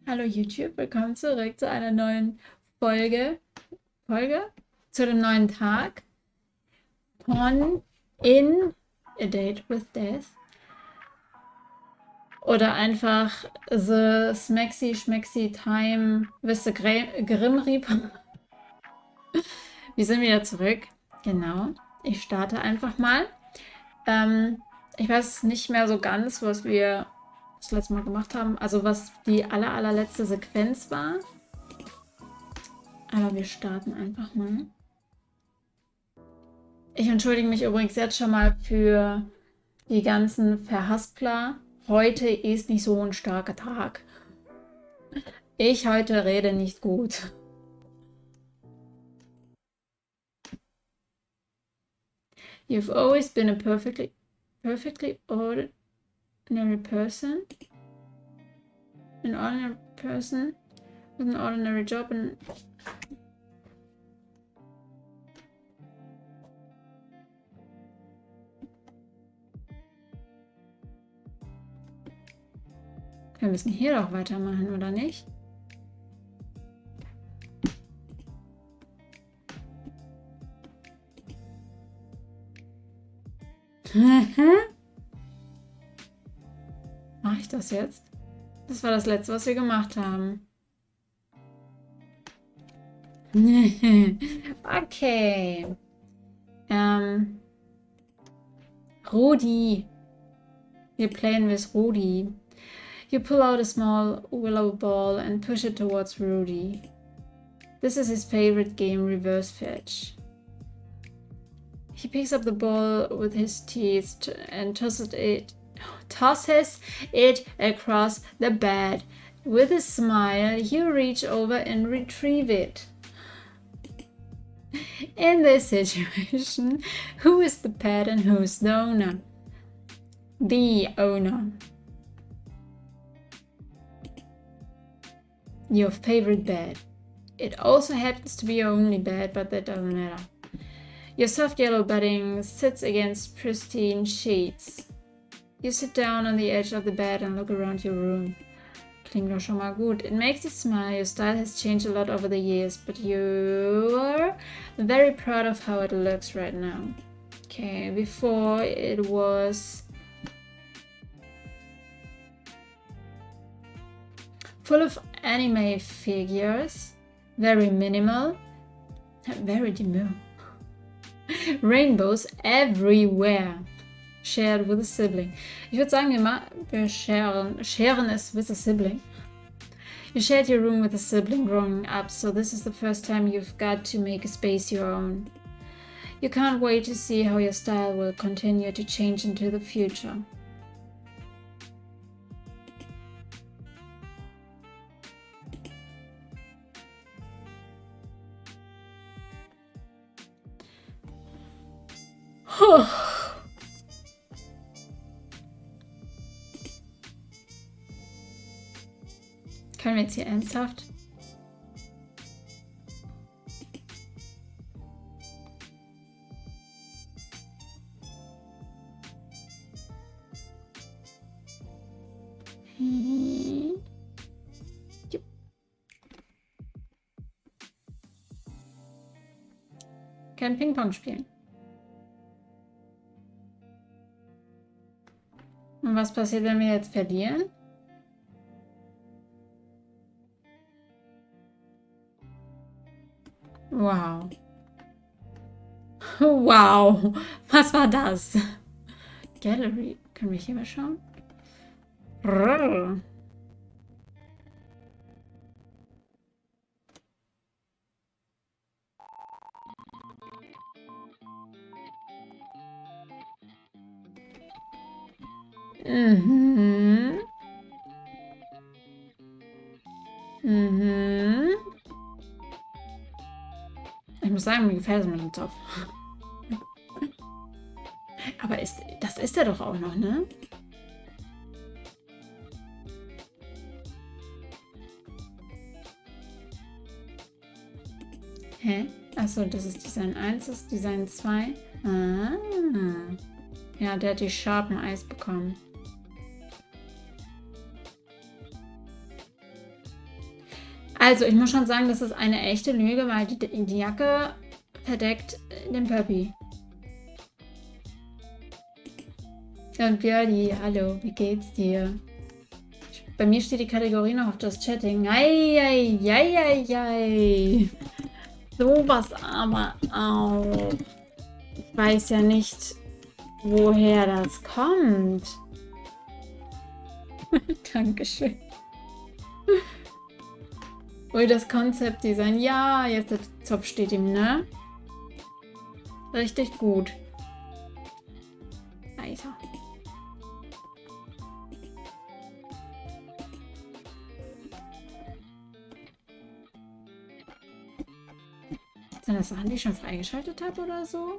Hallo YouTube, willkommen zurück zu einer neuen Folge, zu dem neuen Tag von In a Date with Death oder einfach The Smexy Schmexy Time with the Grim Reaper. Wir sind wieder zurück, genau. Ich starte einfach mal. Ich weiß nicht mehr so ganz, was wir das letzte Mal gemacht haben, also was die allerletzte Sequenz war. Aber wir starten einfach mal. Ich entschuldige mich übrigens jetzt schon mal für die ganzen Verhaspler. Heute ist nicht so ein starker Tag. Ich heute rede nicht gut. You've always been a perfectly ordinary person. An ordinary person with an ordinary job and wir müssen hier doch weitermachen, oder nicht? Mache ich das jetzt? Das war das letzte, was wir gemacht haben. Okay. Rudi. We're playing with Rudi. You pull out a small willow ball and push it towards Rudy. This is his favorite game, reverse fetch. He picks up the ball with his teeth and tosses it across the bed. With a smile, you reach over and retrieve it. In this situation, who is the pet and who is the owner? The owner. Your favorite bed. It also happens to be your only bed, but that doesn't matter. Your soft yellow bedding sits against pristine sheets. You sit down on the edge of the bed and look around your room. Klingt doch schon mal gut. It makes you smile. Your style has changed a lot over the years, but you're very proud of how it looks right now. Okay, before it was full of anime figures, very minimal, very demure. Rainbows everywhere, shared with a sibling. Ich würde sagen, wir sharen es with a sibling. You shared your room with a sibling growing up, so this is the first time you've got to make a space your own. You can't wait to see how your style will continue to change into the future. Können wir jetzt hier ernsthaft? Können Ping-Pong spielen. Und was passiert, wenn wir jetzt verlieren? Wow. Wow. Was war das? Gallery. Können wir hier mal schauen? Mhm. Mhm. Ich muss sagen, mir gefällt es mit dem Topf. Aber das ist er doch auch noch, ne? Hä? Achso, das ist Design 1, das ist Design 2. Ah. Ja, der hat die Sharpen Eis bekommen. Also, ich muss schon sagen, das ist eine echte Lüge, weil die Jacke verdeckt den Puppy. Und Björdi, hallo, wie geht's dir? Bei mir steht die Kategorie noch auf das Chatting. Eieieiei. Sowas aber auch. Ich weiß ja nicht, woher das kommt. Dankeschön. Ui, das Konzeptdesign. Ja, jetzt der Zopf steht ihm, ne? Richtig gut. Alter. Sind das Sachen, die ich schon freigeschaltet habe oder so?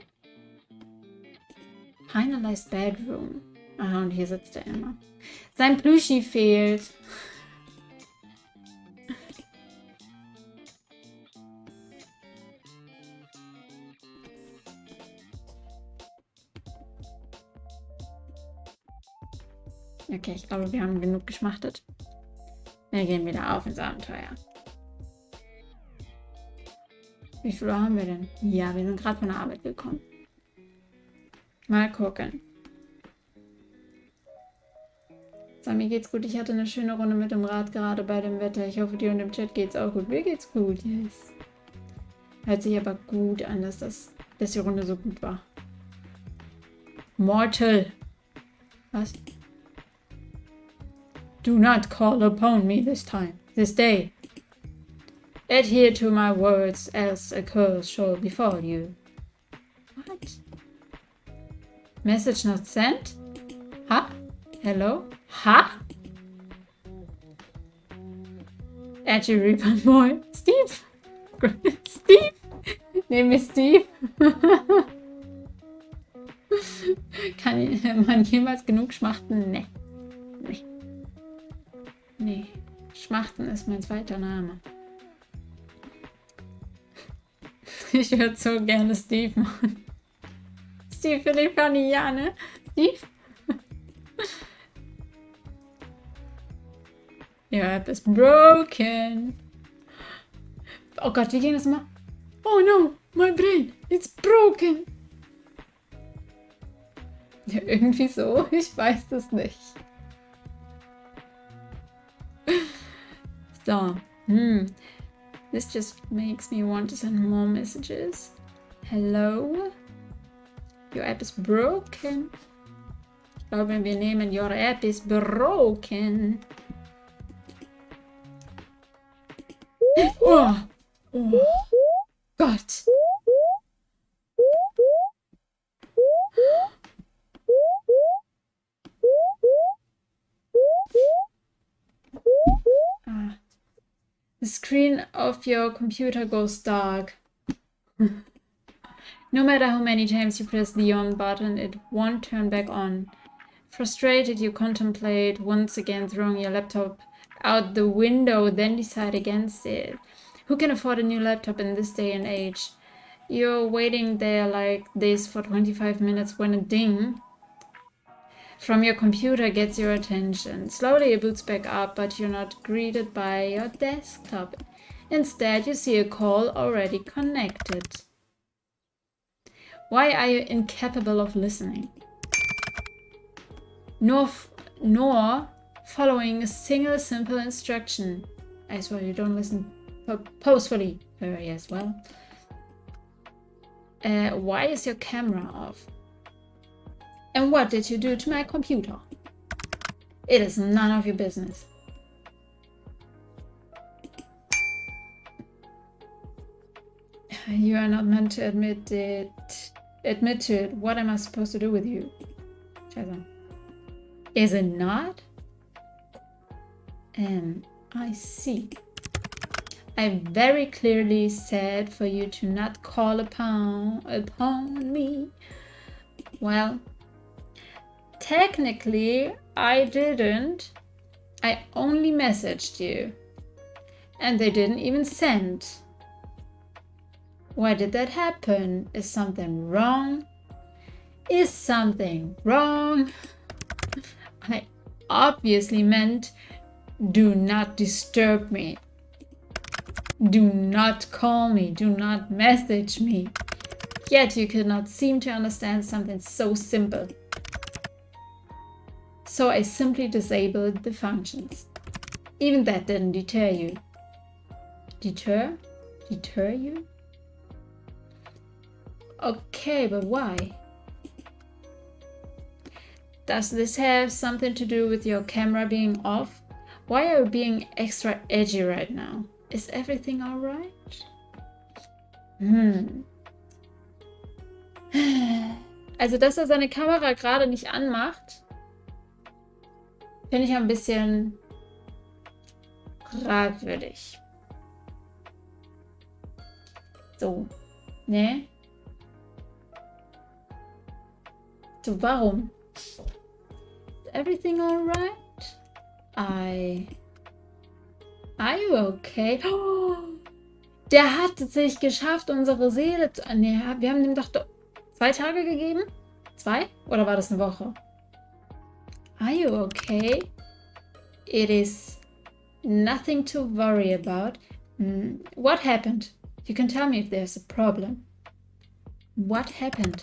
Finalized Bedroom. Ah, und hier sitzt er immer. Sein Plüschi fehlt. Okay, ich glaube, wir haben genug geschmachtet. Wir gehen wieder auf ins Abenteuer. Wie viel Uhr haben wir denn? Ja, wir sind gerade von der Arbeit gekommen. Mal gucken. So, mir geht's gut. Ich hatte eine schöne Runde mit dem Rad gerade bei dem Wetter. Ich hoffe, dir und dem Chat geht's auch gut. Mir geht's gut, yes. Hört sich aber gut an, dass die Runde so gut war. Mortal. Was? Do not call upon me this day. Adhere to my words, else a curse shall befall you. What? Message not sent? Ha? Hello? Ha? Edgy Reaper Boy. Steve? Steve? Nehme ich Steve? Kann man jemals genug schmachten? Nee. Nee. Schmachten ist mein zweiter Name. Ich würde so gerne Steve machen. Steve finde ich funny, ja, ne? Steve? Your app is broken. Oh Gott, wie ging das immer? Oh no, my brain, it's broken. Ja, irgendwie so, ich weiß das nicht. So, This just makes me want to send more messages. Hello? Your app is broken. Ich glaube, wir nehmen Your app is broken. Oh Gott. The screen of your computer goes dark. No matter how many times you press the on button, it won't turn back on. Frustrated, you contemplate once again throwing your laptop out the window, then decide against it. Who can afford a new laptop in this day and age? You're waiting there like this for 25 minutes when a ding from your computer gets your attention. Slowly it boots back up, but you're not greeted by your desktop. Instead, you see a call already connected. Why are you incapable of listening? Nor following a single simple instruction. I swear you don't listen purposefully. Yes, well. Why is your camera off? And what did you do to my computer? It is none of your business. You are not meant to admit it. Admit to it. What am I supposed to do with you? Scheiße. Is it not? I see. I very clearly said for you to not call upon me. Well, technically, I didn't. I only messaged you. And they didn't even send. Why did that happen? Is something wrong? Is something wrong? I obviously meant do not disturb me. Do not call me. Do not message me. Yet you could not seem to understand something so simple. So I simply disabled the functions. Even that didn't deter you. Deter? Deter you? Okay, but why? Does this have something to do with your camera being off? Why are you being extra edgy right now? Is everything alright? Also, dass er seine Kamera gerade nicht anmacht, finde ich ein bisschen fragwürdig. So, ne? So, warum? Is everything alright? Are you okay? Oh, der hat es sich geschafft, unsere Seele zu... Ne, wir haben ihm doch 2 Tage gegeben? 2? Oder war das eine Woche? Are you okay? It is nothing to worry about. What happened? You can tell me if there's a problem. What happened?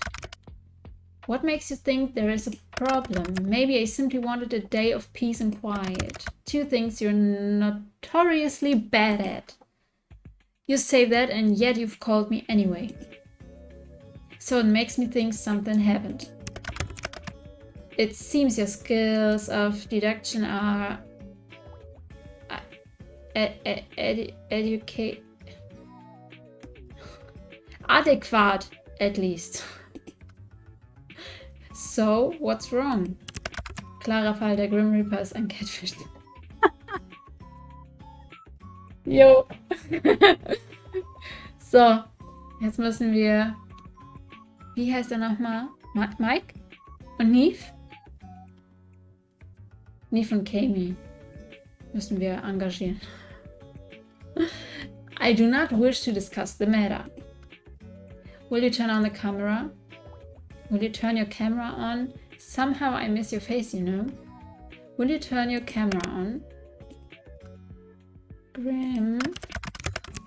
What makes you think there is a problem? Maybe I simply wanted a day of peace and quiet. 2 things you're notoriously bad at. You say that and yet you've called me anyway. So it makes me think something happened. It seems your skills of deduction are adequate, at least. So, what's wrong? Klarer Fall, der Grim Reaper ist ein Catfish. Jo. So, jetzt müssen wir... Wie heißt er nochmal? Mike? Und Neve? Neve und Kami müssen wir engagieren. I do not wish to discuss the matter. Will you turn on the camera? Will you turn your camera on? Somehow I miss your face, you know. Will you turn your camera on? Grim?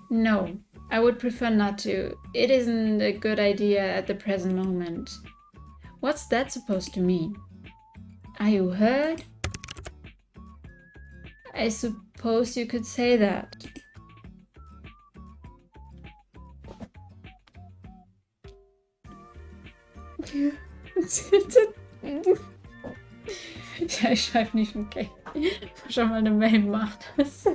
No, I would prefer not to. It isn't a good idea at the present moment. What's that supposed to mean? Are you hurt? I suppose you could say that. Ja, ich schreibe nicht okay. Schon mal eine Mail macht das.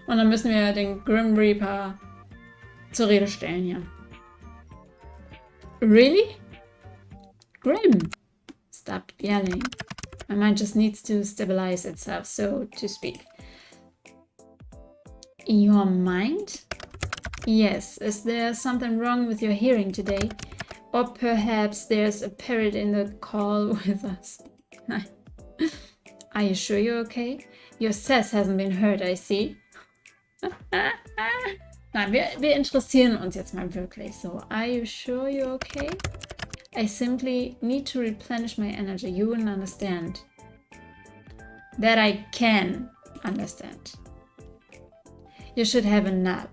Und dann müssen wir den Grim Reaper zur Rede stellen hier. Really? Grim! Stop yelling. My mind just needs to stabilize itself, so to speak. Your mind? Yes, is there something wrong with your hearing today? Or perhaps there's a parrot in the call with us. Are you sure you're okay? Your sass hasn't been hurt, I see. Nein, wir interessieren uns jetzt mal wirklich so. Are you sure you're okay? I simply need to replenish my energy. You wouldn't understand. That I can understand. You should have a nap.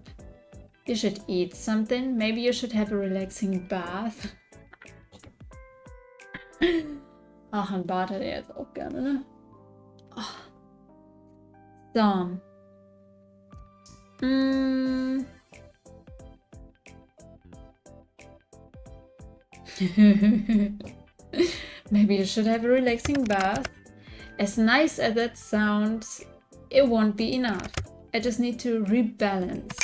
You should eat something. Maybe you should have a relaxing bath. Ach, ein Bad hätte er jetzt auch gerne, ne? Oh. So. Maybe you should have a relaxing bath. As nice as that sounds, it won't be enough. I just need to rebalance.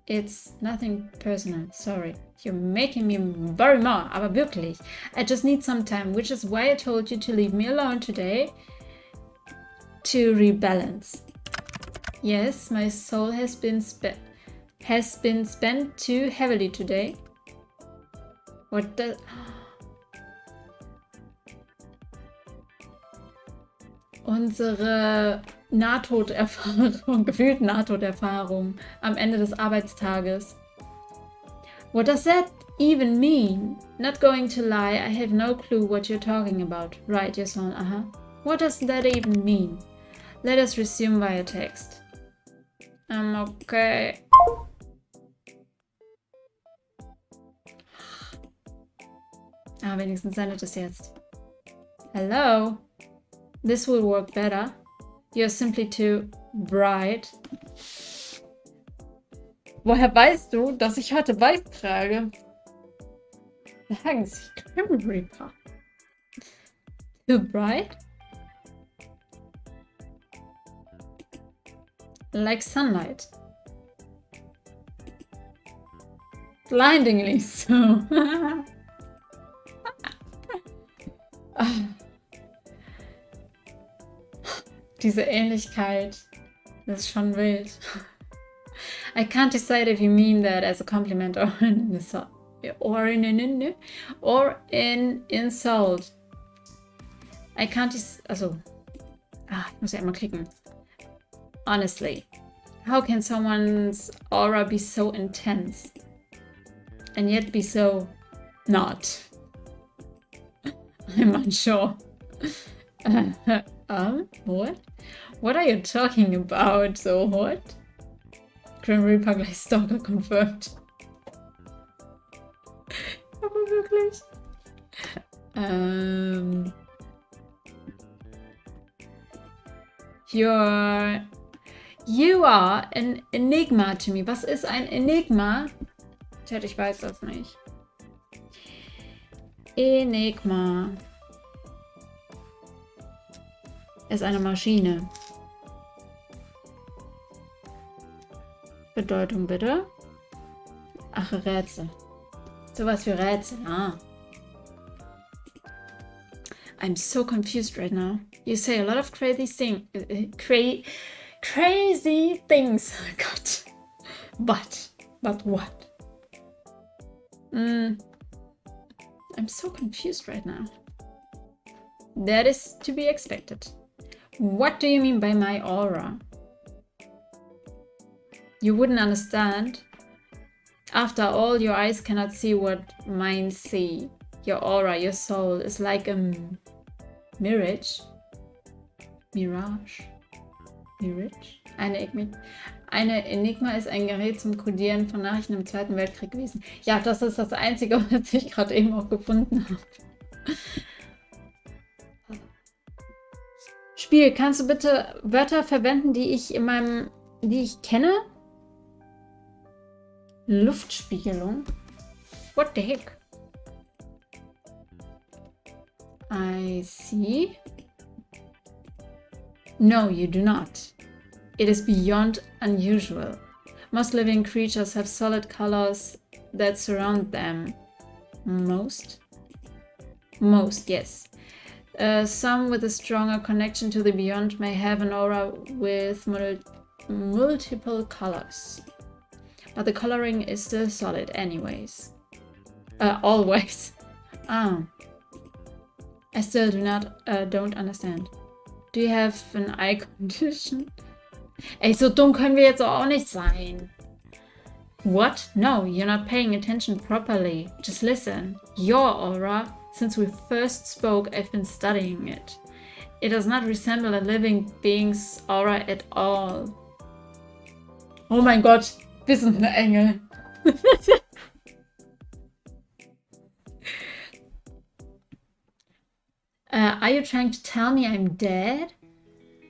It's nothing personal, sorry. You're making me worry more, aber wirklich. I just need some time, which is why I told you to leave me alone today. To rebalance. Yes, my soul has been spent too heavily today. What does... Unsere Nahtoderfahrung, gefühlt Nahtoderfahrung am Ende des Arbeitstages. What does that even mean? Not going to lie, I have no clue what you're talking about. Right, your son, What does that even mean? Let us resume via text. Okay. Ah, wenigstens sendet es jetzt. Hello? This will work better. You're simply too bright. Woher weißt du, dass ich heute weiß trage? Sagen Sie, Grim Reaper. Too bright? Like sunlight. Blindingly so. Diese Ähnlichkeit, das ist schon wild. I can't decide if you mean that as a compliment or an insult. I can't also. Ich muss ja immer klicken. Honestly, how can someone's aura be so intense and yet be so not? I'm unsure. What? What are you talking about? So what? Grim Reaper gleich Stalker confirmed. Aber wirklich. You are an enigma to me. Was ist ein Enigma? Chat, ich weiß das nicht. Enigma ist eine Maschine. Bedeutung bitte. Ach, Rätsel. Sowas für Rätsel. I'm so confused right now. You say a lot of crazy things. God. But what? I'm so confused right now. That is to be expected. What do you mean by my aura? You wouldn't understand. After all, your eyes cannot see what mine see. Your aura, your soul is like a mirage. Eine Enigma ist ein Gerät zum Kodieren von Nachrichten im Zweiten Weltkrieg gewesen. Ja, das ist das Einzige, was ich gerade eben auch gefunden habe. Spiel, kannst du bitte Wörter verwenden, die ich kenne? Luftspiegelung? What the heck? I see. No, you do not. It is beyond unusual. Most living creatures have solid colors that surround them. Most, yes. Some with a stronger connection to the beyond may have an aura with multiple colors. But the coloring is still solid anyways. Always. I still don't understand. Do you have an eye condition? Ey, so dumm können wir jetzt auch nicht sein. What? No, you're not paying attention properly. Just listen. Your aura, since we first spoke, I've been studying it. It does not resemble a living being's aura at all. Oh mein Gott, wir sind eine Engel. Are you trying to tell me I'm dead?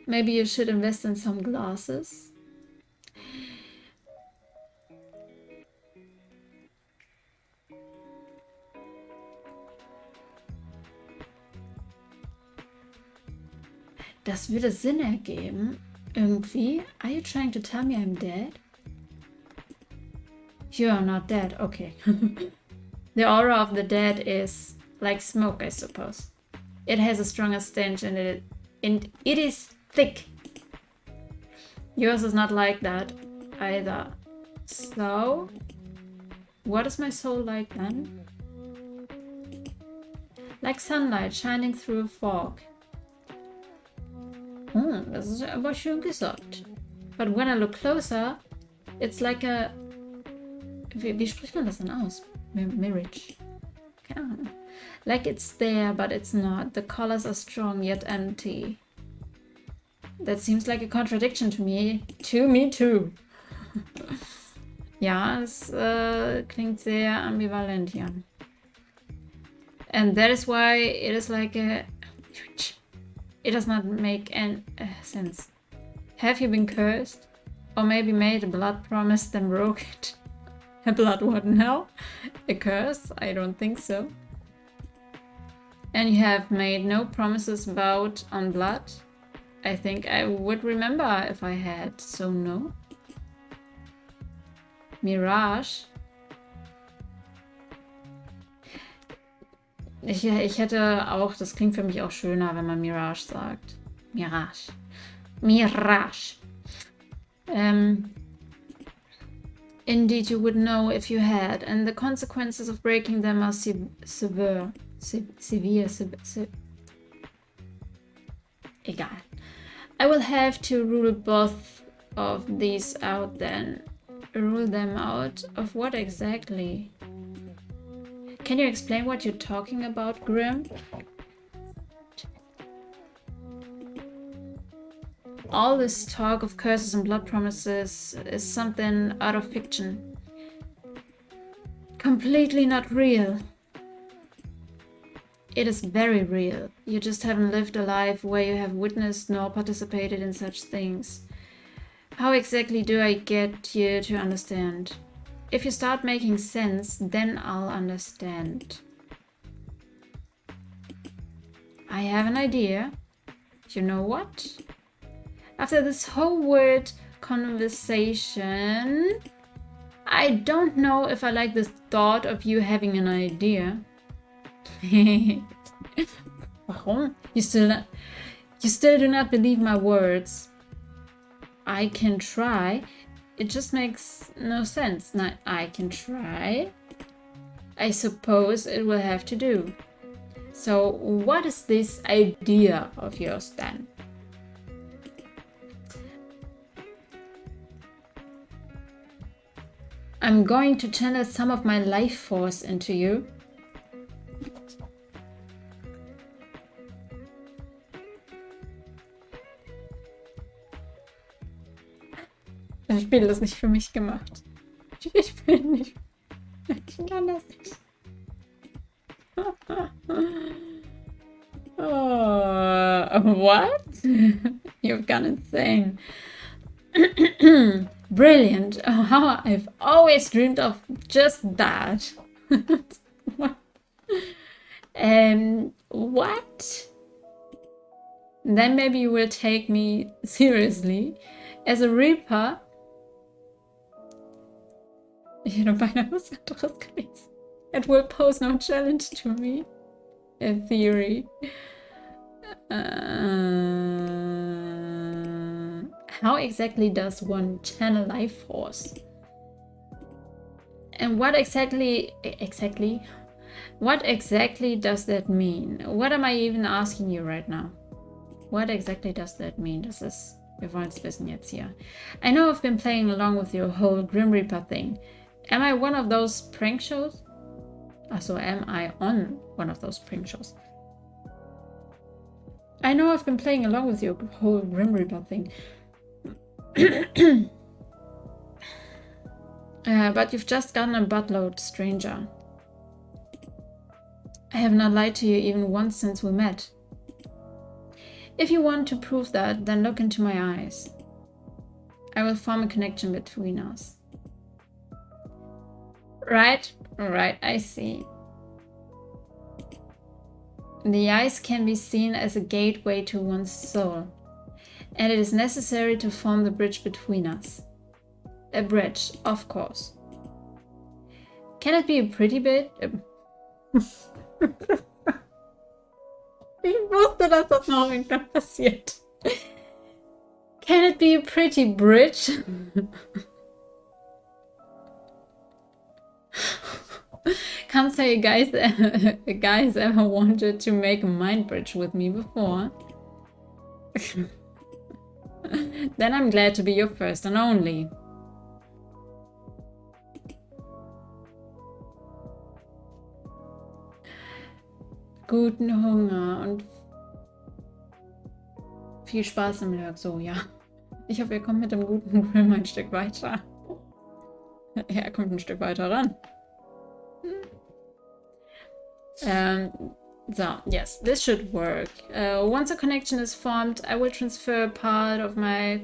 Maybe you should invest in some glasses. Das würde Sinn ergeben. Irgendwie. Are you trying to tell me I'm dead? You are not dead. Okay. The aura of the dead is like smoke, I suppose. It has a stronger stench and it is thick. Yours is not like that either. So, what is my soul like then? Like sunlight shining through a fog. Das ist aber schön gesagt. But when I look closer, it's like a... Wie spricht man das denn aus? Mirage. Keine Ahnung. Like it's there, but it's not. The colors are strong yet empty. That seems like a contradiction to me. To me too. Ja, es klingt sehr ambivalent hier. And that is why it is like a... It does not make any sense. Have you been cursed? Or maybe made a blood promise, then broke it? A blood what now? A curse? I don't think so. And you have made no promises vowed on blood? I think I would remember if I had, so no. Mirage? Ich hätte auch, das klingt für mich auch schöner, wenn man Mirage sagt. Mirage. Mirage. Indeed, you would know if you had, and the consequences of breaking them are severe. Egal. I will have to rule both of these out then. Rule them out? Of what exactly? Can you explain what you're talking about, Grim? All this talk of curses and blood promises is something out of fiction. Completely not real. It is very real. You just haven't lived a life where you have witnessed nor participated in such things. How exactly do I get you to understand? If you start making sense, then I'll understand. I have an idea. You know what? After this whole word conversation, I don't know if I like the thought of you having an idea. Warum? You still do not believe my words. I can try. It just makes no sense. Now, I can try. I suppose it will have to do. So, what is this idea of yours then? I'm going to channel some of my life force into you. Das Spiel ist nicht für mich gemacht. Ich bin nicht. Ich kann das nicht. What? You've gone insane. Brilliant. Oh, how I've always dreamed of just that. What? What? Then maybe you will take me seriously as a Reaper. Ich hätte beinahe was anderes gelesen. It will pose no challenge to me. In theory. How exactly does one channel life force? And what exactly does that mean? What am I even asking you right now? What exactly does that mean? Das ist, wir wollen es wissen jetzt hier. I know I've been playing along with your whole Grim Reaper thing. Am I one of those prank shows? Also, am I on one of those prank shows? I know I've been playing along with your whole Grim Reaper thing. But you've just gotten a buttload, stranger. I have not lied to you even once since we met. If you want to prove that, then look into my eyes. I will form a connection between us. Right, I see. The eyes can be seen as a gateway to one's soul, and it is necessary to form the bridge between us. A bridge, of course. Can it be a pretty bit? Ich wusste, dass das noch irgendwann passiert. Can it be a pretty bridge? Can't say a guy's ever wanted to make a mind bridge with me before. Then I'm glad to be your first and only. Guten Hunger und Viel Spaß im Lurk, so, ja. Ich hoffe, ihr kommt mit dem guten Grim ein Stück weiter. Er kommt ein Stück weiter ran. So, yes, this should work. Once a connection is formed, I will transfer part of my...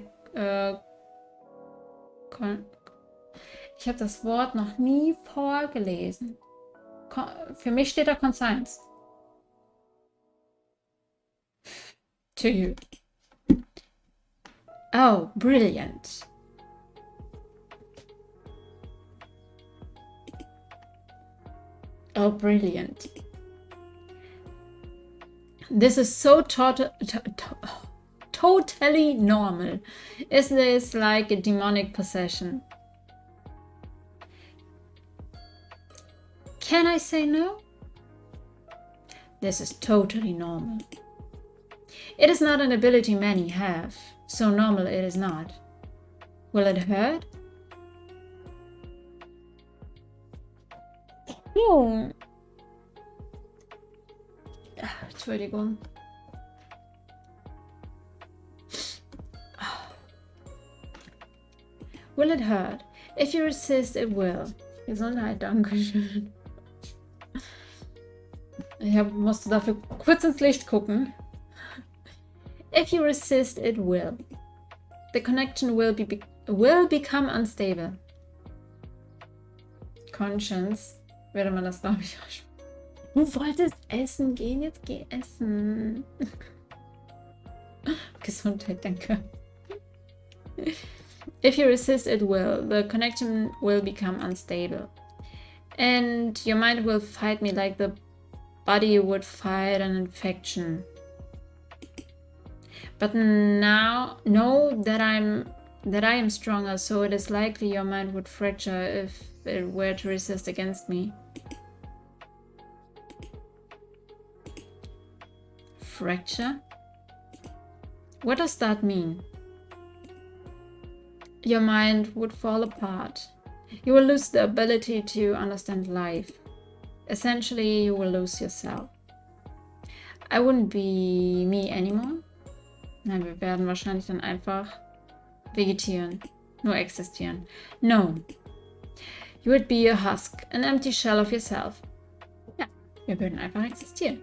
Ich habe das Wort noch nie vorgelesen. Für mich steht da Conscience. To you. Oh, brilliant. Oh, brilliant. This is so totally normal. Is this like a demonic possession? Can I say no? This is totally normal. It is not an ability many have, so normal it is not. Will it hurt? Oh. Entschuldigung. Will it hurt? If you resist, it will. Gesundheit, Dankeschön. Ich musste dafür kurz ins Licht gucken. If you resist, it will. The connection will become unstable. Conscience. Würde man das, glaube ich, auch. Du wolltest essen gehen, jetzt geh essen. Gesundheit, danke. If you resist, it will. The connection will become unstable. And your mind will fight me like the body would fight an infection. But now know that I am stronger, so it is likely your mind would fracture if it were to resist against me. Fracture? What does that mean? Your mind would fall apart. You will lose the ability to understand life. Essentially, you will lose yourself. I wouldn't be me anymore. Nein, wir werden wahrscheinlich dann einfach vegetieren. Nur existieren. No. You would be a husk, an empty shell of yourself. Ja, wir würden einfach existieren.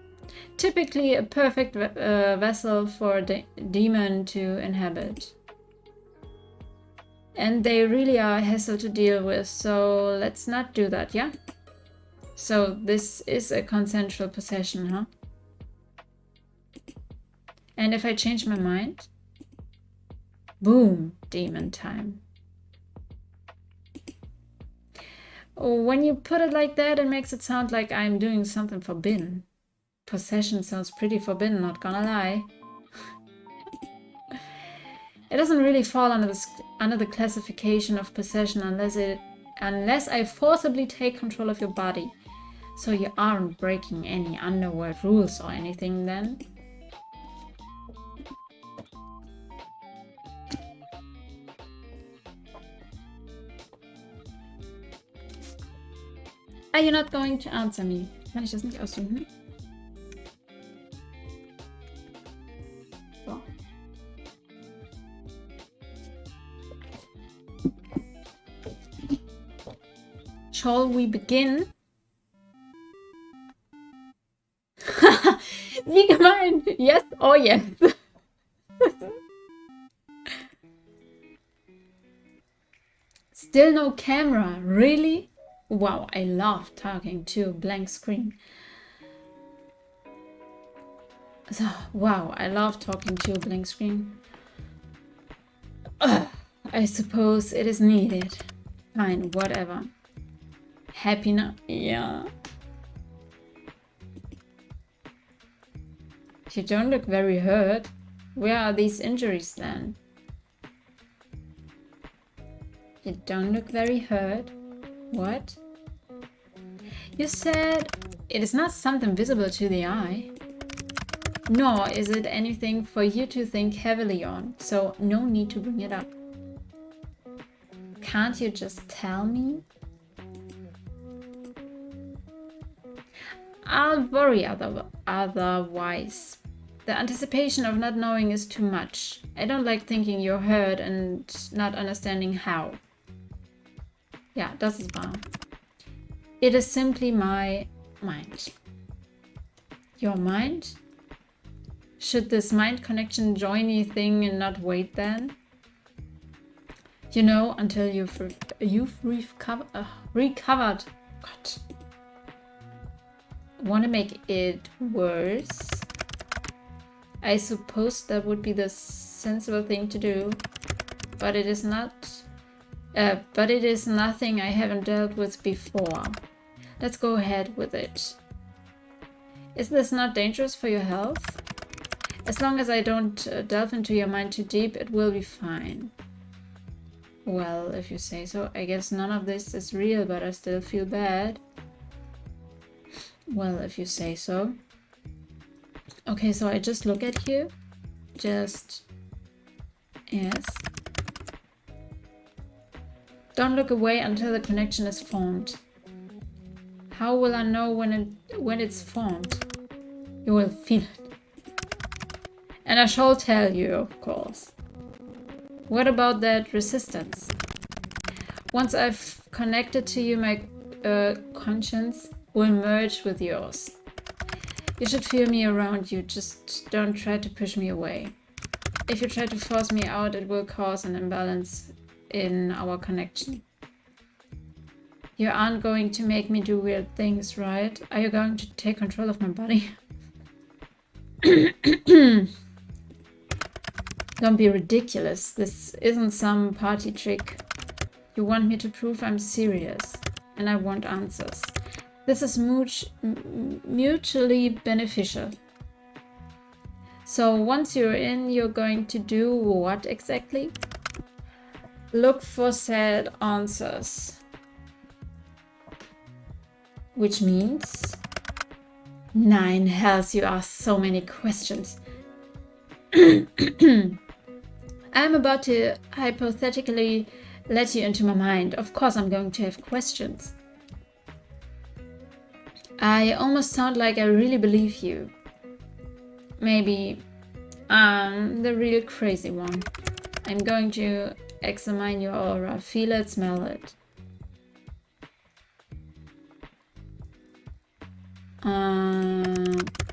Typically a perfect vessel for a demon to inhabit. And they really are a hassle to deal with, so let's not do that, yeah? So this is a consensual possession, huh? And if I change my mind? Boom, demon time. When you put it like that, it makes it sound like I'm doing something forbidden. Possession sounds pretty forbidden, not gonna lie. It doesn't really fall under the classification of possession unless I forcibly take control of your body. So you aren't breaking any underworld rules or anything then? Are you not going to answer me? Kann ich das nicht aussuchen? So. Shall we begin? Wie gemein! Yes, oh yes! Still no camera, really? Wow, I love talking to a blank screen. So, wow, I love talking to a blank screen. I suppose it is needed. Fine, whatever. Happy now? Yeah. You don't look very hurt. Where are these injuries then? You don't look very hurt. What? You said it is not something visible to the eye. Nor is it anything for you to think heavily on, so no need to bring it up. Can't you just tell me? I'll worry otherwise. The anticipation of not knowing is too much. I don't like thinking you're hurt and not understanding how. Ja, das ist wahr. It is simply my mind. Your mind? Should this mind connection joiny thing and not wait then? You know, until you've recovered. God. Want to make it worse? I suppose that would be the sensible thing to do, but it is not. But it is nothing I haven't dealt with before. Let's go ahead with it. Is this not dangerous for your health? As long as I don't delve into your mind too deep, it will be fine. Well, if you say so. I guess none of this is real, but I still feel bad. Well, if you say so. Okay, so I just look at you. Just... Yes. Don't look away until the connection is formed. How will I know when it's formed? You will feel it. And I shall tell you, of course. What about that resistance? Once I've connected to you, my conscience will merge with yours. You should feel me around you, just don't try to push me away. If you try to force me out, it will cause an imbalance in our connection. You aren't going to make me do weird things, right? Are you going to take control of my body? Don't be ridiculous. This isn't some party trick. You want me to prove I'm serious, and I want answers. This is mutually beneficial. So once you're in, you're going to do what exactly? Look for said answers. Which means... Nine hells, you ask so many questions. I'm about to hypothetically let you into my mind. Of course I'm going to have questions. I almost sound like I really believe you. Maybe I'm the real crazy one. I'm going to examine your aura, feel it, smell it.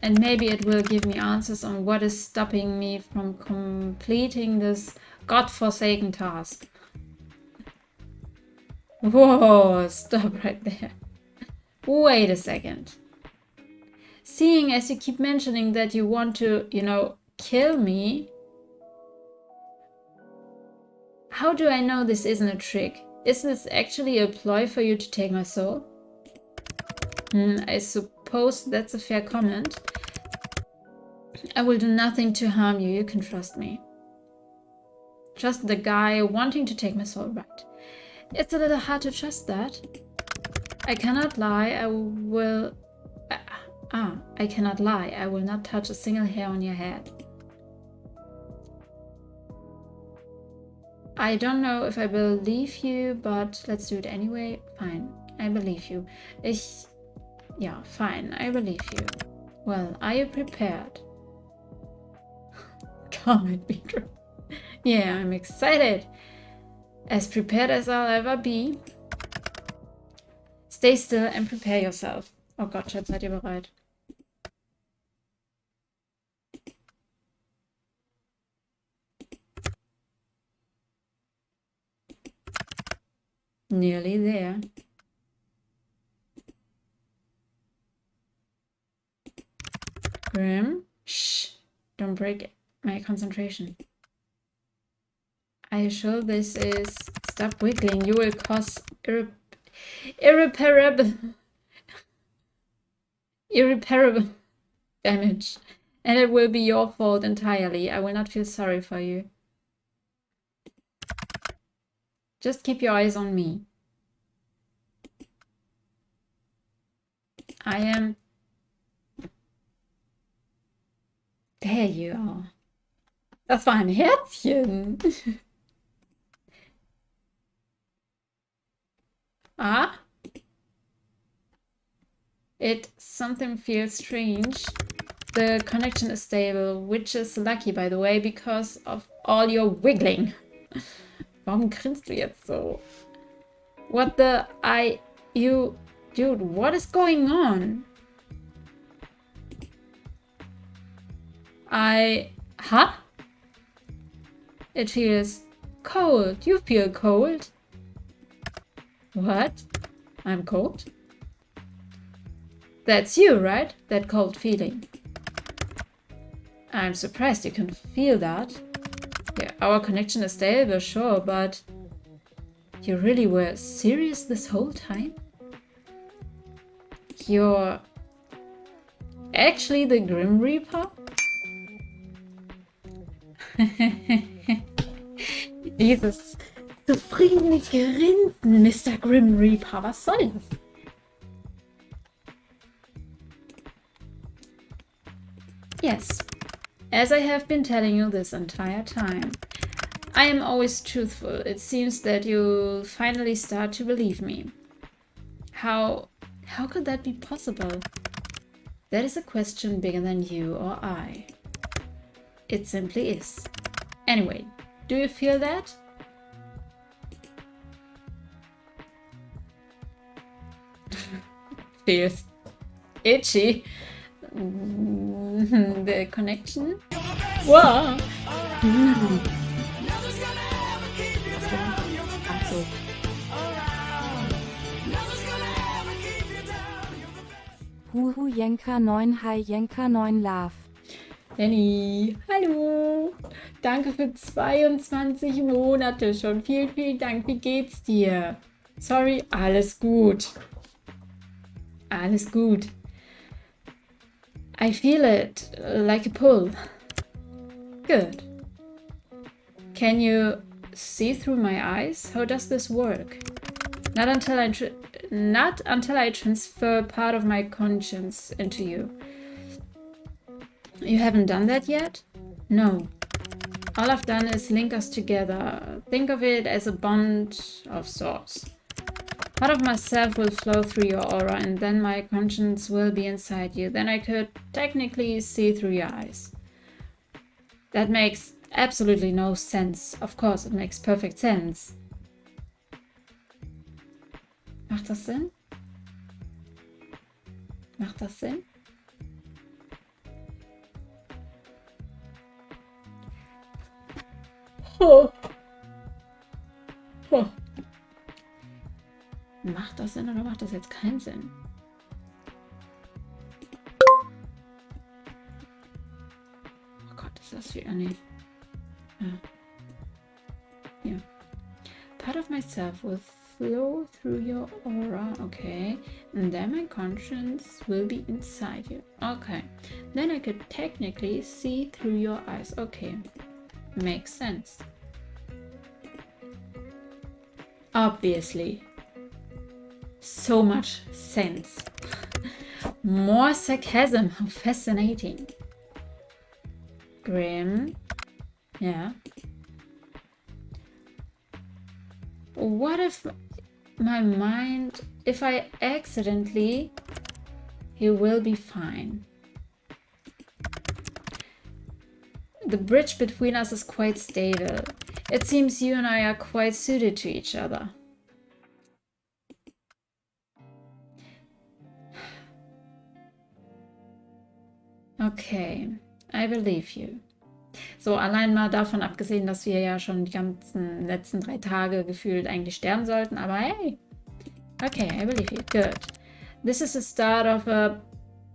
And maybe it will give me answers on what is stopping me from completing this godforsaken task. Whoa, stop right there. Wait a second. Seeing as you keep mentioning that you want to, kill me, how do I know this isn't a trick? Is this actually a ploy for you to take my soul? I suppose that's a fair comment. I will do nothing to harm you, you can trust me. Just the guy wanting to take my soul, right? It's a little hard to trust that. I cannot lie, I cannot lie. I will not touch a single hair on your head. I don't know if I believe you, but let's do it anyway. Fine, I believe you. Yeah, fine, I believe you. Well, are you prepared? Can't be true. Yeah, I'm excited. As prepared as I'll ever be. Stay still and prepare yourself. Oh Gott, Schatz, seid ihr bereit? Nearly there. Grim, shh, don't break my concentration. Are you sure this is... Stop wiggling, you will cause irreparable damage. And it will be your fault entirely. I will not feel sorry for you. Just keep your eyes on me. I am... There you are. Das war ein Herzchen. Something feels strange. The connection is stable, which is lucky, by the way, because of all your wiggling. Warum grinst du jetzt so? What the you... Dude, what is going on? Huh? It feels cold. You feel cold? What? I'm cold? That's you, right? That cold feeling. I'm surprised you can feel that. Yeah, our connection is stable, sure, but you really were serious this whole time? You're actually the Grim Reaper? Dieses zufriedenliche Grinsen, Mr. Grim Reaper, was soll das? Yes, as I have been telling you this entire time. I am always truthful. It seems that you finally start to believe me. How could that be possible? That is a question bigger than you or I. It simply is. Anyway, do you feel that? Feels itchy. The connection? Wow. Huhu Jenka 9 Hi Jenka 9 Love. Lenny, hallo. Danke für 22 Monate schon. Vielen, vielen Dank. Wie geht's dir? Sorry, alles gut. Alles gut. I feel it like a pull. Good. Can you see through my eyes? How does this work? Not until I transfer part of my conscience into you. You haven't done that yet? No. All I've done is link us together. Think of it as a bond of sorts. Part of myself will flow through your aura and then my conscience will be inside you. Then I could technically see through your eyes. That makes absolutely no sense. Of course, it makes perfect sense. Macht das Sinn? Macht das Sinn? Oh. Oh. Macht das Sinn oder macht das jetzt keinen Sinn? Oh Gott, ist das viel... Nee. Ja. Hier. Part of myself will flow through your aura, okay. And then my conscience will be inside you. Okay. Then I could technically see through your eyes. Okay. Makes sense. Obviously. So much sense. More sarcasm. How fascinating. Grim. Yeah. What if my mind, if I accidentally, he will be fine. The bridge between us is quite stable. It seems you and I are quite suited to each other. Okay, I believe you. So, allein mal davon abgesehen, dass wir ja schon die ganzen letzten 3 Tage gefühlt eigentlich sterben sollten, aber hey. Okay, I believe you. Good. This is the start of a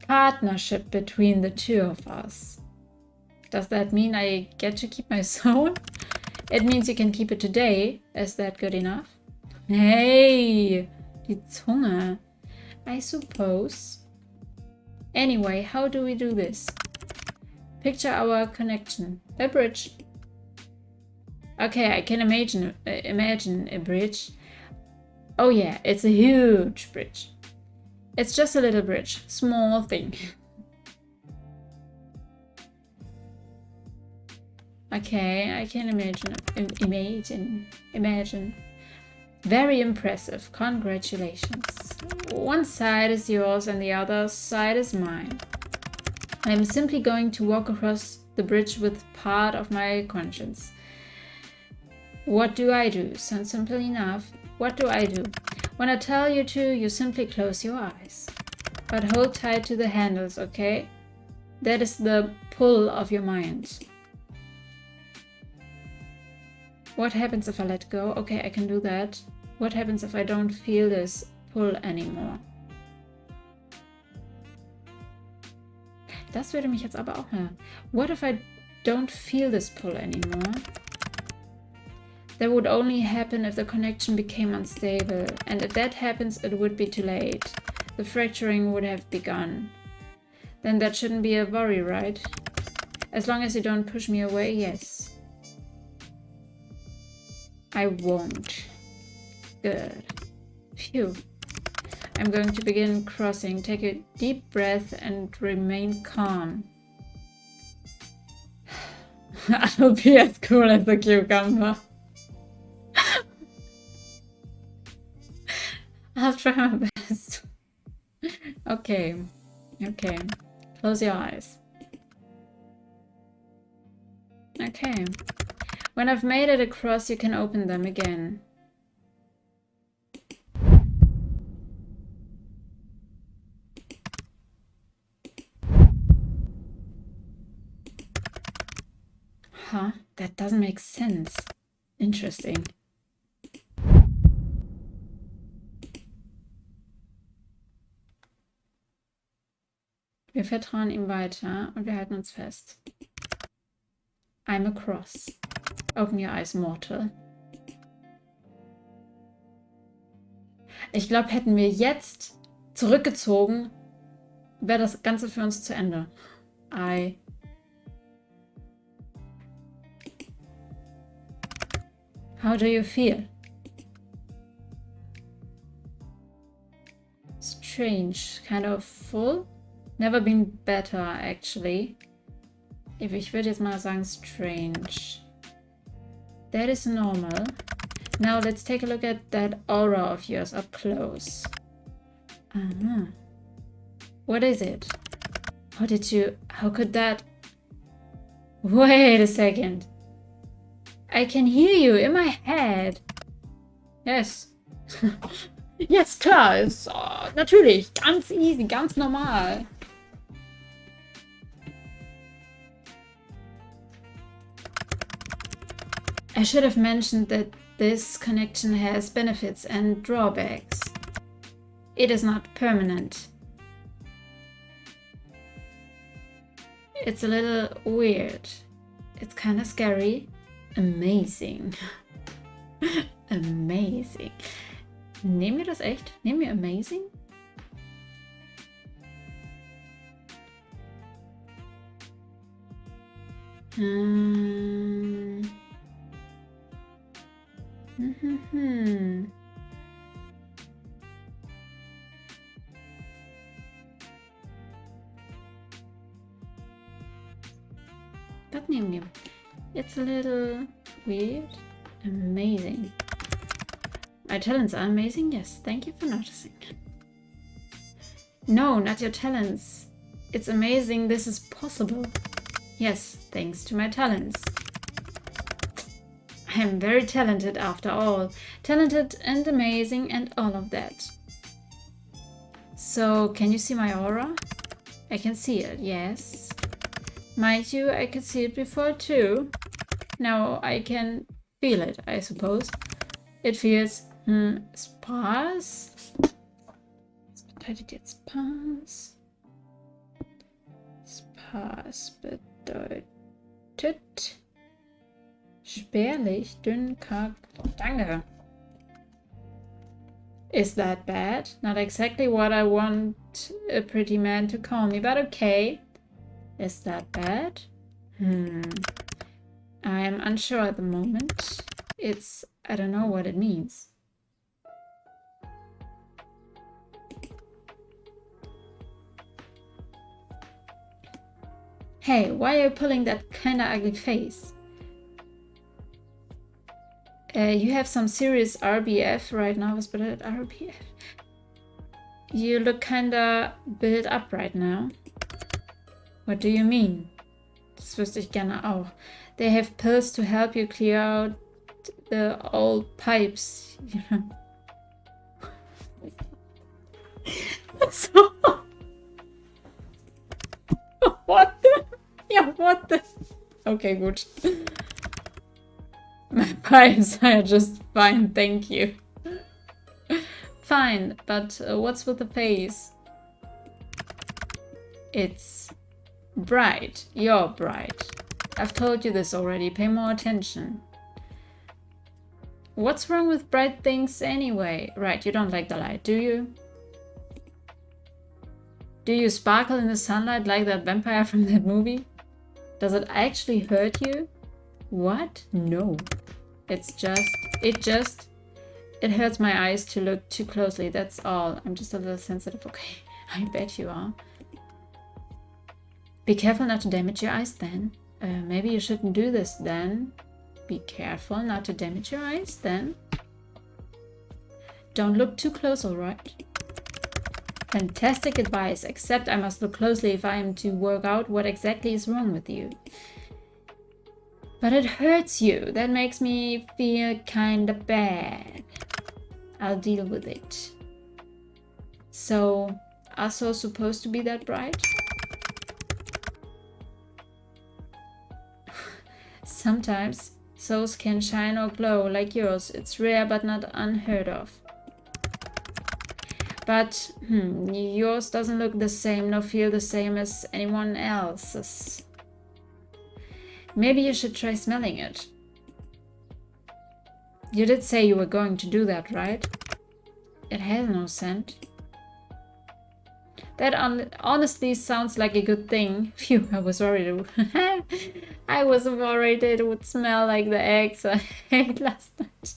partnership between the two of us. Does that mean I get to keep my soul? It means you can keep it today. Is that good enough? Hey, die Zunge. I suppose. Anyway, how do we do this? Picture our connection. A bridge. Okay, I can imagine a bridge. Oh yeah, it's a huge bridge. It's just a little bridge. Small thing. Okay, I can imagine. Very impressive. Congratulations. One side is yours and the other side is mine. I'm simply going to walk across the bridge with part of my conscience. What do I do? Sounds simple enough. What do I do? When I tell you to, you simply close your eyes. But hold tight to the handles, okay? That is the pull of your mind. What happens if I let go? Okay, I can do that. What happens if I don't feel this pull anymore? Das würde mich jetzt aber auch mal... What if I don't feel this pull anymore? That would only happen if the connection became unstable. And if that happens, it would be too late. The fracturing would have begun. Then that shouldn't be a worry, right? As long as you don't push me away, yes. I won't. Good. Phew. I'm going to begin crossing. Take a deep breath and remain calm. I'll be as cool as a cucumber. I'll try my best. Okay. Okay. Close your eyes. Okay. When I've made it across, you can open them again. Huh? That doesn't make sense. Interesting. Wir vertrauen ihm weiter und wir halten uns fest. I'm across. Open your eyes, mortal. Ich glaube, hätten wir jetzt zurückgezogen, wäre das Ganze für uns zu Ende. How do you feel? Strange, kind of full. Never been better, actually. Ich würde jetzt mal sagen strange. That is normal. Now let's take a look at that aura of yours up close. What is it? How could that... Wait a second. I can hear you in my head. Yes. Yes, klar. Ist, natürlich. Ganz easy, ganz normal. I should have mentioned that this connection has benefits and drawbacks. It is not permanent. It's a little weird. It's kind of scary. Amazing. Amazing. Nehmen wir das echt? Nehmen wir amazing? Was nehmen wir? It's a little weird. Amazing. My talents are amazing? Yes, thank you for noticing. No, not your talents. It's amazing this is possible. Yes, thanks to my talents. I am very talented after all. Talented and amazing and all of that. So, can you see my aura? I can see it, yes. Mind you, I could see it before too. Now I can feel it, I suppose. It feels sparse. Was bedeutet jetzt sparse? Sparse bedeutet spärlich, dünn, karg. Danke. Is that bad? Not exactly what I want a pretty man to call me, but okay. Is that bad? I am unsure at the moment. I don't know what it means. Hey, why are you pulling that kinda ugly face? You have some serious RBF right now. Was bedeutet RBF? You look kinda built up right now. What do you mean? Das wüsste ich gerne auch. They have pills to help you clear out the old pipes. So. What the? Yeah, what the? Okay, gut. My pipes are just fine, thank you. Fine, but what's with the face? It's bright. You're bright. I've told you this already. Pay more attention. What's wrong with bright things anyway? Right, you don't like the light, do you? Do you sparkle in the sunlight like that vampire from that movie? Does it actually hurt you? What? No. It hurts my eyes to look too closely, that's all. I'm just a little sensitive, okay? I bet you are. Be careful not to damage your eyes then. Maybe you shouldn't do this then. Be careful not to damage your eyes then. Don't look too close, alright? Fantastic advice, except I must look closely if I am to work out what exactly is wrong with you. But it hurts you. That makes me feel kinda bad. I'll deal with it. So, are souls supposed to be that bright? Sometimes souls can shine or glow like yours. It's rare but not unheard of. But yours doesn't look the same nor feel the same as anyone else's. Maybe you should try smelling it. You did say you were going to do that, right? It has no scent. That honestly sounds like a good thing. Phew, I was worried. I was worried it would smell like the eggs I ate last night.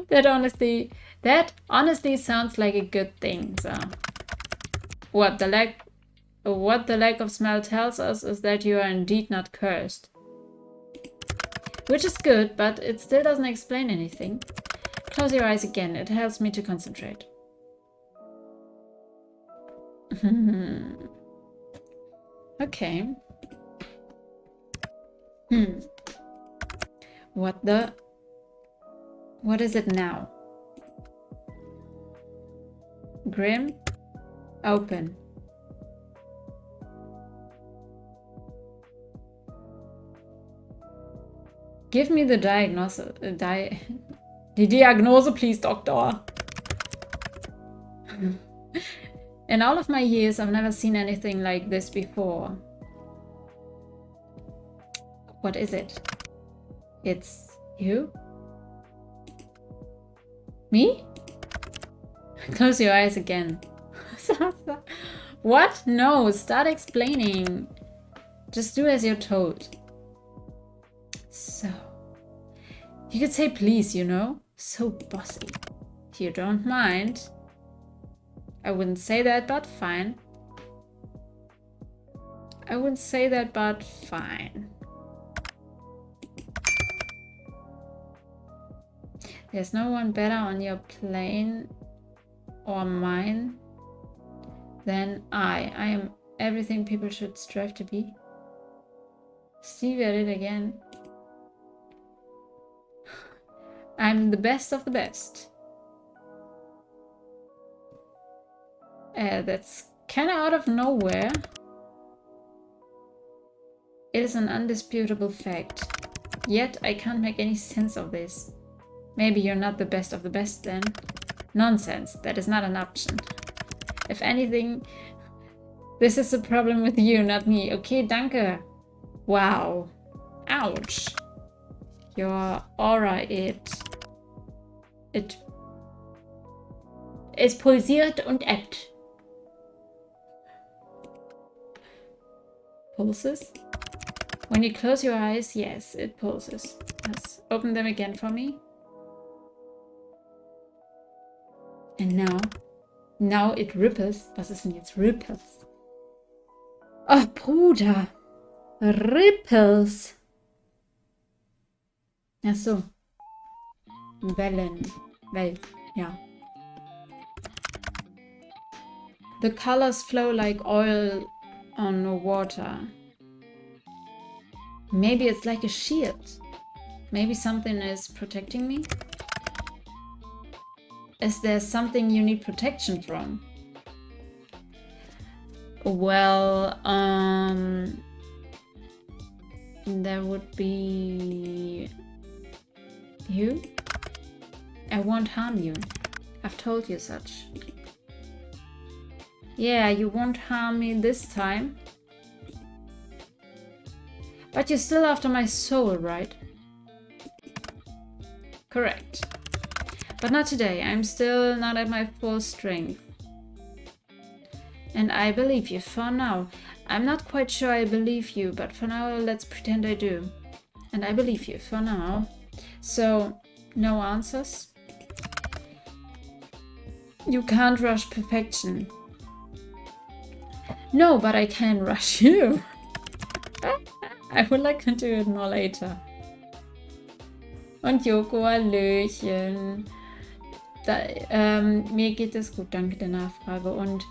That honestly sounds like a good thing. So, what the lack of smell tells us is that you are indeed not cursed. Which is good, but it still doesn't explain anything. Close your eyes again. It helps me to concentrate. Okay. What is it now? Grim? Open. Give me the diagnosis. Die Diagnose, please, doctor. In all of my years, I've never seen anything like this before. What is it? It's you? Me? Close your eyes again. What? No, start explaining. Just do as you're told. So, you could say please, you know? So bossy. If you don't mind. I wouldn't say that, but fine. I wouldn't say that, but fine. There's no one better on your plane or mine than I. I am everything people should strive to be. Steve at it again. I'm the best of the best. That's kind of out of nowhere. It is an undisputable fact. Yet I can't make any sense of this. Maybe you're not the best of the best then. Nonsense, that is not an option. If anything, this is a problem with you, not me. Okay, danke. Wow. Ouch. Your aura, es pulsiert und ebbt. Pulses? When you close your eyes, yes, it pulses. Let's open them again for me. And now it ripples. Was ist denn jetzt ripples? Oh, Bruder. Ripples. Ach so. Wellen. Ja. The colors flow like oil on water. Maybe it's like a shield. Maybe something is protecting me? Is there something you need protection from? Well, there would be you. I won't harm you. I've told you such. Yeah, you won't harm me this time. But you're still after my soul, right? Correct. But not today. I'm still not at my full strength. And I believe you for now. I'm not quite sure I believe you, but for now let's pretend I do. And I believe you for now. So, no answers? You can't rush perfection. No, but I can rush you. I would like to do it more later. Und Joko, hallöchen. Mir geht es gut, danke der Nachfrage. Und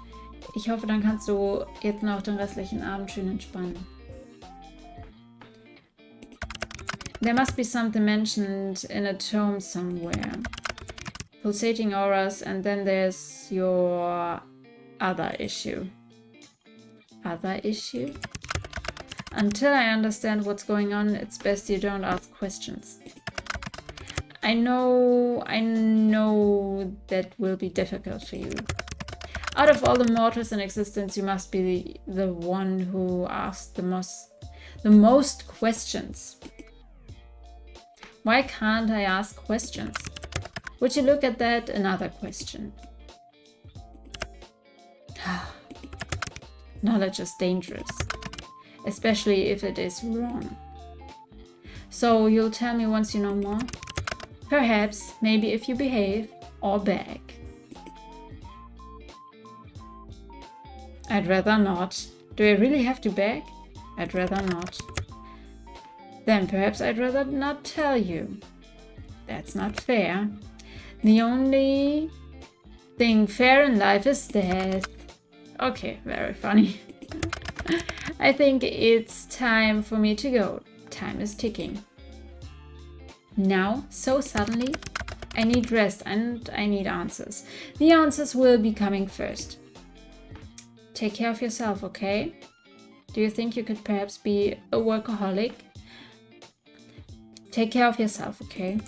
ich hoffe, dann kannst du jetzt noch den restlichen Abend schön entspannen. There must be something mentioned in a tome somewhere. Pulsating auras, and then there's your other issue. Other issue? Until I understand what's going on, it's best you don't ask questions. I know that will be difficult for you. Out of all the mortals in existence, you must be the one who asks the most questions. Why can't I ask questions? Would you look at that? Another question. Knowledge is dangerous, especially if it is wrong. So you'll tell me once you know more? Perhaps, maybe if you behave or beg. I'd rather not. Do I really have to beg? I'd rather not. Then perhaps I'd rather not tell you. That's not fair. The only thing fair in life is death. Okay, very funny. I think it's time for me to go. Time is ticking. Now, so suddenly, I need rest and I need answers. The answers will be coming first. Take care of yourself, okay? Do you think you could perhaps be a workaholic? Take care of yourself, okay?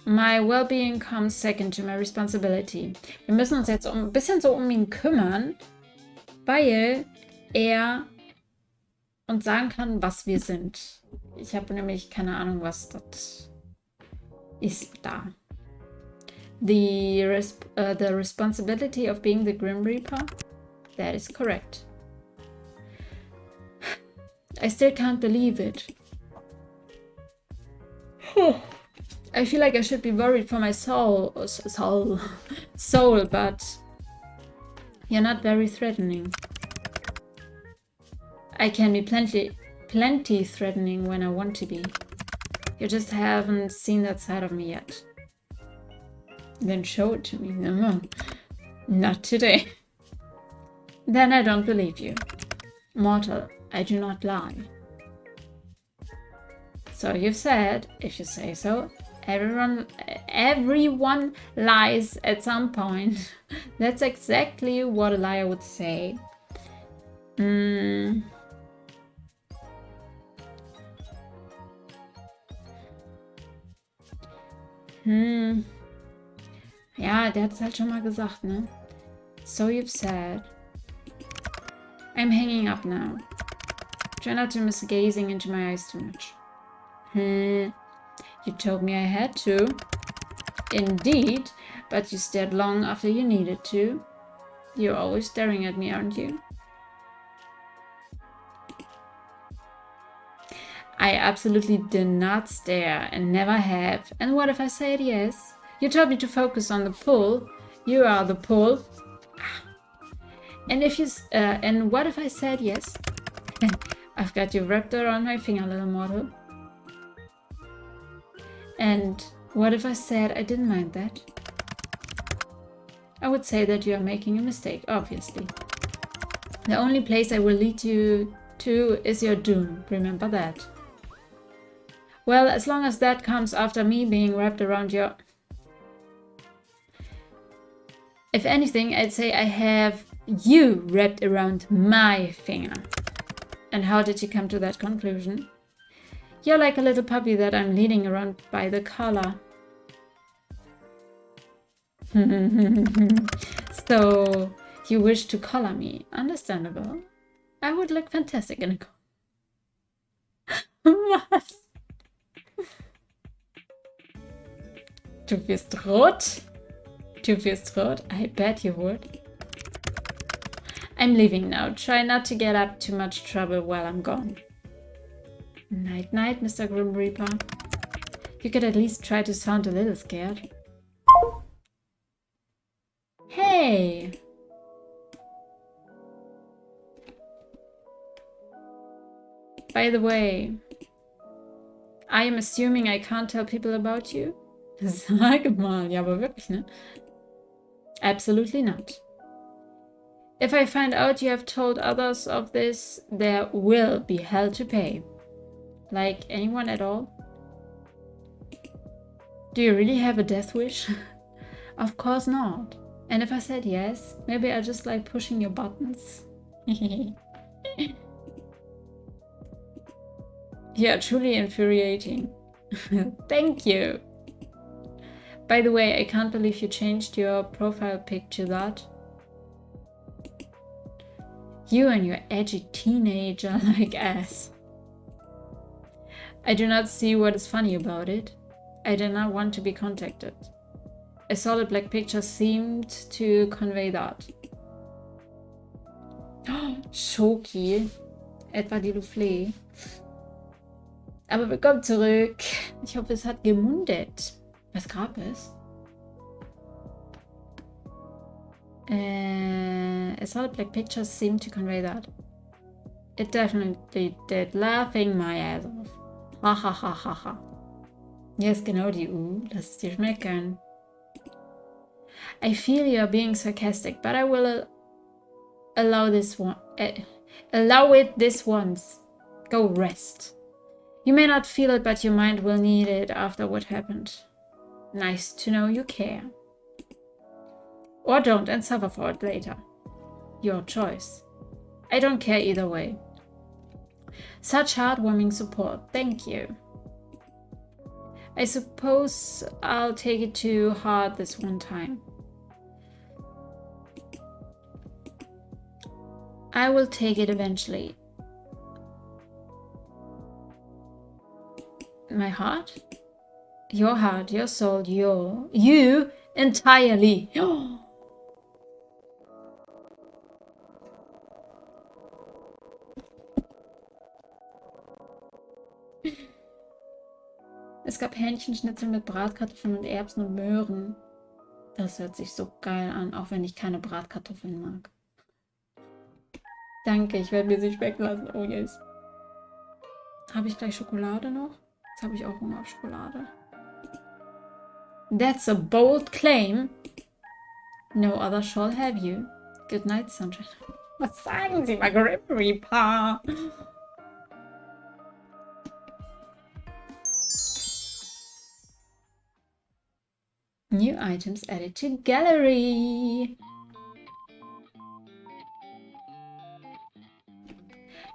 My well-being comes second to my responsibility. Wir müssen uns jetzt ein bisschen so um ihn kümmern, weil er uns sagen kann, was wir sind. Ich habe nämlich keine Ahnung, was das ist da. The responsibility of being the Grim Reaper? That is correct. I still can't believe it. I feel like I should be worried for my soul, but you're not very threatening. I can be plenty threatening when I want to be. You just haven't seen that side of me yet. Then show it to me. No, not today. Then I don't believe you. Mortal, I do not lie. So you've said, if you say so, everyone lies at some point. That's exactly what a liar would say. Ja, der hat es halt schon mal gesagt, ne? So you've said. I'm hanging up now. Try not to miss gazing into my eyes too much. You told me I had to. Indeed, but you stared long after you needed to. You're always staring at me, aren't you? I absolutely did not stare and never have. And what if I said yes? You told me to focus on the pull. You are the pull. And if you and what if I said yes? I've got you wrapped around my finger, little mortal. And What if I said I didn't mind that? I would say that you are making a mistake, obviously. The only place I will lead you to is your doom. Remember that. Well, as long as that comes after me being wrapped around your... If anything, I'd say I have you wrapped around my finger. And how did you come to that conclusion? You're like a little puppy that I'm leading around by the collar. So, you wish to collar me. Understandable. I would look fantastic in a collar. Was? Du wirst rot? Du wirst rot? I bet you would. I'm leaving now. Try not to get up too much trouble while I'm gone. Night night, Mr. Grim Reaper. You could at least try to sound a little scared. Hey! By the way, I am assuming I can't tell people about you? Sag mal, ja, aber wirklich, ne? Absolutely not. If I find out you have told others of this, there will be hell to pay. Like anyone at all? Do you really have a death wish? Of course not. And if I said yes, maybe I just like pushing your buttons. Yeah, truly infuriating. Thank you. By the way, I can't believe you changed your profile pic to that. You and your edgy teenager-like ass. I do not see what is funny about it. I did not want to be contacted. A solid black picture seemed to convey that. Oh, Schoki. Etwa die Soufflé. Aber willkommen zurück. Ich hoffe, es hat gemundet. Was gab es? A solid black picture seemed to convey that. It definitely did. Laughing my ass off. Ha ha ha ha ha. Yes, genau die Lass es dir schmecken. I feel you are being sarcastic, but I will allow this one. Allow it this once. Go rest. You may not feel it, but your mind will need it after what happened. Nice to know you care. Or don't and suffer for it later. Your choice. I don't care either way. Such heartwarming support. Thank you. I suppose I'll take it too hard this one time. I will take it eventually. My heart? Your heart, your soul, you entirely. Es gab Hähnchenschnitzel mit Bratkartoffeln und Erbsen und Möhren. Das hört sich so geil an, auch wenn ich keine Bratkartoffeln mag. Danke, ich werde mir sie schmecken lassen. Oh yes. Habe ich gleich Schokolade noch? Jetzt habe ich auch Hunger auf Schokolade. That's a bold claim. No other shall have you. Good night, Sunshine. Was sagen Sie mal, Grim Reaper? New items added to gallery.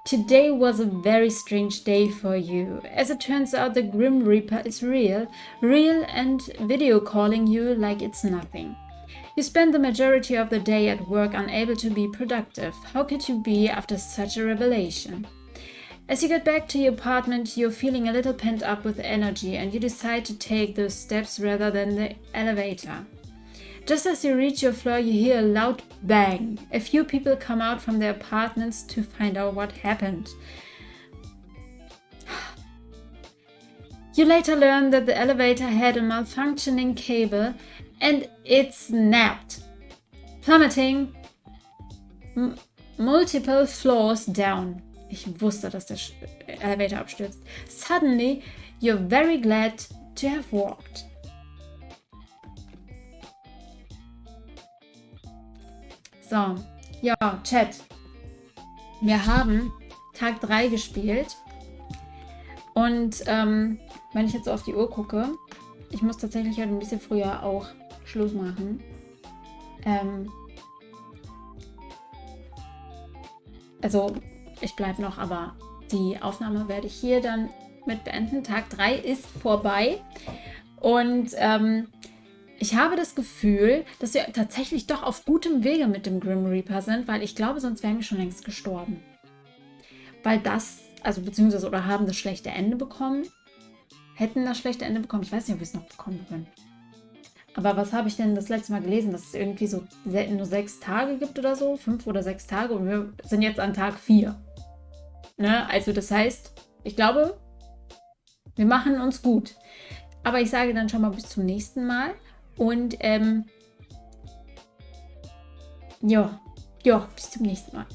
Today was a very strange day for you. As it turns out, the Grim Reaper is real and video calling you like it's nothing. You spend the majority of the day at work unable to be productive. How could you be after such a revelation? As you get back to your apartment, you're feeling a little pent up with energy and you decide to take those steps rather than the elevator. Just as you reach your floor, you hear a loud bang. A few people come out from their apartments to find out what happened. You later learn that the elevator had a malfunctioning cable and it snapped, plummeting multiple floors down. Ich wusste, dass der Elevator abstürzt. Suddenly, you're very glad to have walked. So, ja, Chat. Wir haben Tag 3 gespielt. Und wenn ich jetzt so auf die Uhr gucke, ich muss tatsächlich halt ein bisschen früher auch Schluss machen. Also ich bleibe noch, aber die Aufnahme werde ich hier dann mit beenden. Tag 3 ist vorbei. Und ich habe das Gefühl, dass wir tatsächlich doch auf gutem Wege mit dem Grim Reaper sind, weil ich glaube, sonst wären wir schon längst gestorben. Weil das, also beziehungsweise, oder haben das schlechte Ende bekommen. Hätten das schlechte Ende bekommen. Ich weiß nicht, ob wir es noch bekommen können. Aber was habe ich denn das letzte Mal gelesen? Dass es irgendwie so nur 6 Tage gibt oder so. 5 oder 6 Tage. Und wir sind jetzt an Tag 4. Ne? Also das heißt, ich glaube, wir machen uns gut. Aber ich sage dann schon mal bis zum nächsten Mal. Und ja, bis zum nächsten Mal.